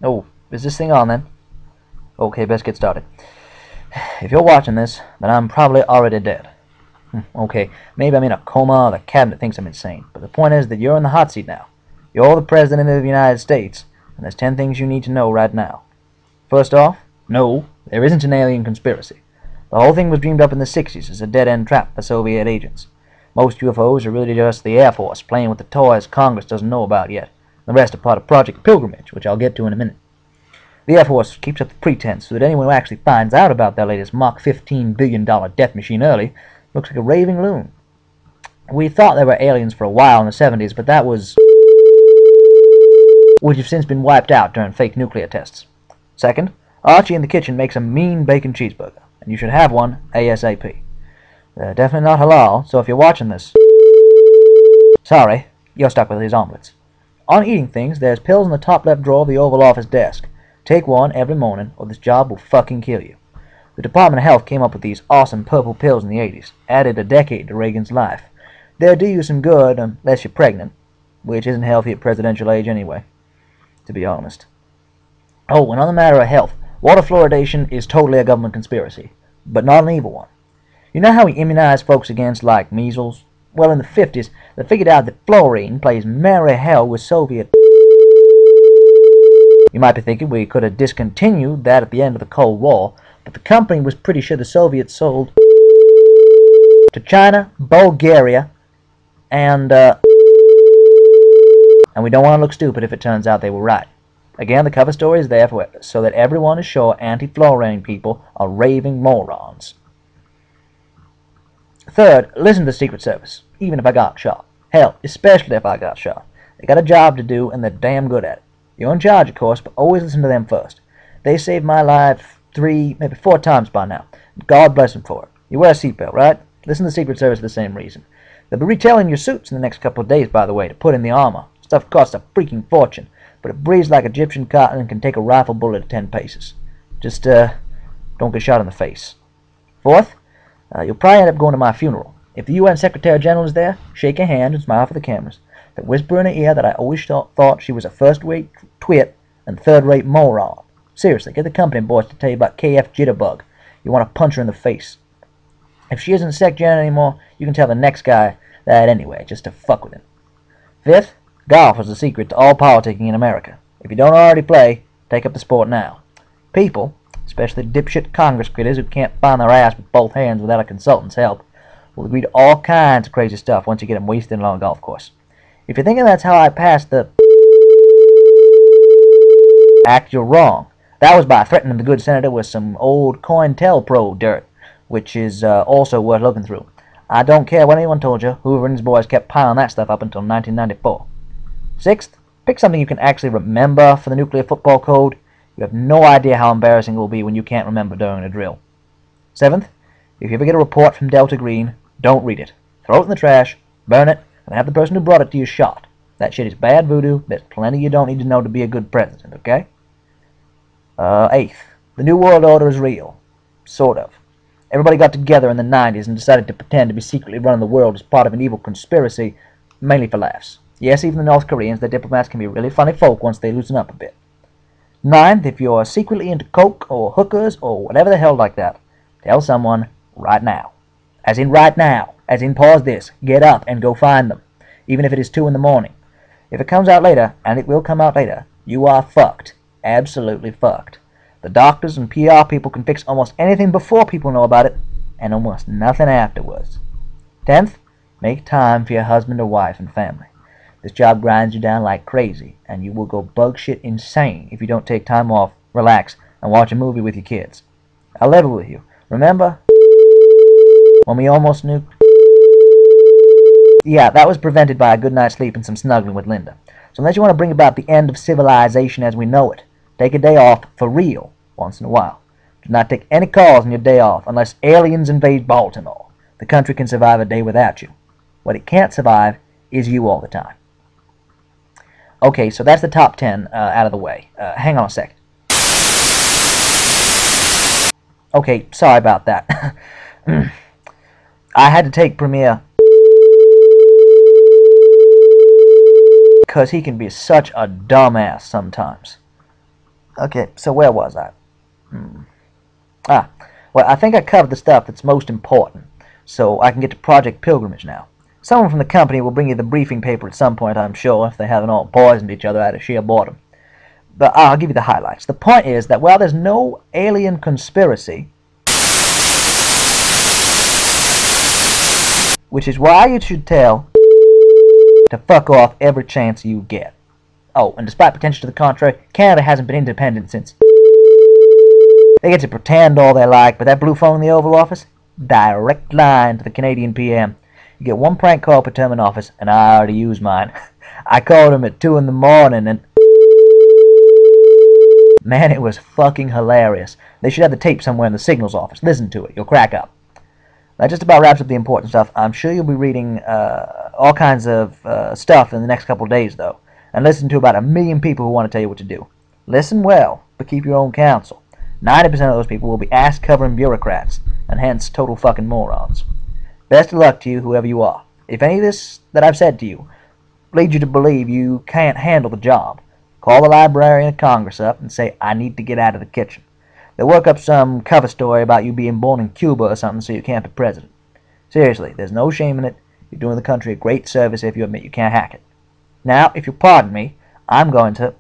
Oh, is this thing on then? Okay, best get started. If you're watching this, then I'm probably already dead. Okay, maybe I'm in a coma or the cabinet thinks I'm insane, but the point is that you're in the hot seat now. You're the President of the United States, and there's 10 things you need to know right now. First off, no, there isn't an alien conspiracy. The whole thing was dreamed up in the 60s as a dead-end trap for Soviet agents. Most UFOs are really just the Air Force playing with the toys Congress doesn't know about yet. The rest are part of Project Pilgrimage, which I'll get to in a minute. The Air Force keeps up the pretense so that anyone who actually finds out about their latest Mach $15 billion death machine early looks like a raving loon. We thought there were aliens for a while in the 70s, but that was... which have since been wiped out during fake nuclear tests. Second, Archie in the kitchen makes a mean bacon cheeseburger, and you should have one ASAP. They're definitely not halal, so if you're watching this... sorry, you're stuck with these omelets. On eating things, there's pills in the top left drawer of the Oval Office desk. Take one every morning, or this job will fucking kill you. The Department of Health came up with these awesome purple pills in the 80s, added a decade to Reagan's life. They'll do you some good unless you're pregnant, which isn't healthy at presidential age anyway, to be honest. Oh, and on the matter of health, water fluoridation is totally a government conspiracy, but not an evil one. You know how we immunize folks against, like, measles? Well, in the 50s, they figured out that fluorine plays merry hell with Soviet... You might be thinking we could have discontinued that at the end of the Cold War, but the company was pretty sure the Soviets sold to China, Bulgaria, and we don't want to look stupid if it turns out they were right. Again, the cover story is there so that everyone is sure anti-fluorine people are raving morons. Third, listen to the Secret Service, even if I got shot. Hell, especially if I got shot. They got a job to do, and they're damn good at it. You're in charge, of course, but always listen to them first. They saved my life 3, maybe 4 times by now. God bless them for it. You wear a seatbelt, right? Listen to the Secret Service for the same reason. They'll be retailing your suits in the next couple of days, by the way, to put in the armor. Stuff costs a freaking fortune, but it breathes like Egyptian cotton and can take a rifle bullet at 10 paces. Just, don't get shot in the face. Fourth, you'll probably end up going to my funeral. If the UN Secretary General is there, shake her hand and smile for the cameras. But whisper in her ear that I always thought she was a first-rate twit and third-rate moron. Seriously, get the company boys to tell you about KF Jitterbug. You want to punch her in the face. If she isn't Sec Gen anymore, you can tell the next guy that anyway, just to fuck with him. Fifth, golf is the secret to all politicking in America. If you don't already play, take up the sport now. People, especially dipshit Congress critters who can't find their ass with both hands without a consultant's help, will agree to all kinds of crazy stuff once you get them wasted along a golf course. If you're thinking that's how I passed the act, you're wrong. That was by threatening the good senator with some old COINTELPRO dirt, which is also worth looking through. I don't care what anyone told you, Hoover and his boys kept piling that stuff up until 1994. Sixth, pick something you can actually remember for the nuclear football code. You have no idea how embarrassing it will be when you can't remember during a drill. Seventh, if you ever get a report from Delta Green, don't read it. Throw it in the trash, burn it, and have the person who brought it to you shot. That shit is bad voodoo. There's plenty you don't need to know to be a good president, okay? Eighth, the New World Order is real. Sort of. Everybody got together in the 90s and decided to pretend to be secretly running the world as part of an evil conspiracy, mainly for laughs. Yes, even the North Koreans, their diplomats can be really funny folk once they loosen up a bit. Ninth, if you're secretly into coke or hookers or whatever the hell like that, tell someone right now. As in right now. As in pause this, get up and go find them. Even if it is 2 in the morning. If it comes out later, and it will come out later, you are fucked. Absolutely fucked. The doctors and PR people can fix almost anything before people know about it, and almost nothing afterwards. 10th, make time for your husband or wife and family. This job grinds you down like crazy, and you will go bug shit insane if you don't take time off, relax, and watch a movie with your kids. I'll level with you. Remember when we almost nuked? Yeah, that was prevented by a good night's sleep and some snuggling with Linda. So unless you want to bring about the end of civilization as we know it, take a day off for real once in a while. Do not take any calls on your day off unless aliens invade Baltimore. The country can survive a day without you. What it can't survive is you all the time. Okay, so that's the top 10 out of the way. Hang on a sec. Okay, sorry about that. I had to take Premiere because he can be such a dumbass sometimes. Okay, so where was I? Well, I think I covered the stuff that's most important, so I can get to Project Pilgrimage now. Someone from the company will bring you the briefing paper at some point, I'm sure, if they haven't all poisoned each other out of sheer boredom. But I'll give you the highlights. The point is that while there's no alien conspiracy, which is why you should tell to fuck off every chance you get. Oh, and despite pretension to the contrary, Canada hasn't been independent since. They get to pretend all they like, but that blue phone in the Oval Office? Direct line to the Canadian PM. You get one prank call per term in office, and I already used mine. I called him at 2 in the morning, and... Man, it was fucking hilarious. They should have the tape somewhere in the signals office. Listen to it. You'll crack up. That just about wraps up the important stuff. I'm sure you'll be reading all kinds of stuff in the next couple of days, though, and listen to about 1 million people who want to tell you what to do. Listen well, but keep your own counsel. 90% of those people will be ass-covering bureaucrats, and hence total fucking morons. Best of luck to you, whoever you are. If any of this that I've said to you leads you to believe you can't handle the job, call the Librarian of Congress up and say, I need to get out of the kitchen. They'll work up some cover story about you being born in Cuba or something so you can't be president. Seriously, there's no shame in it. You're doing the country a great service if you admit you can't hack it. Now, if you'll pardon me, I'm going to...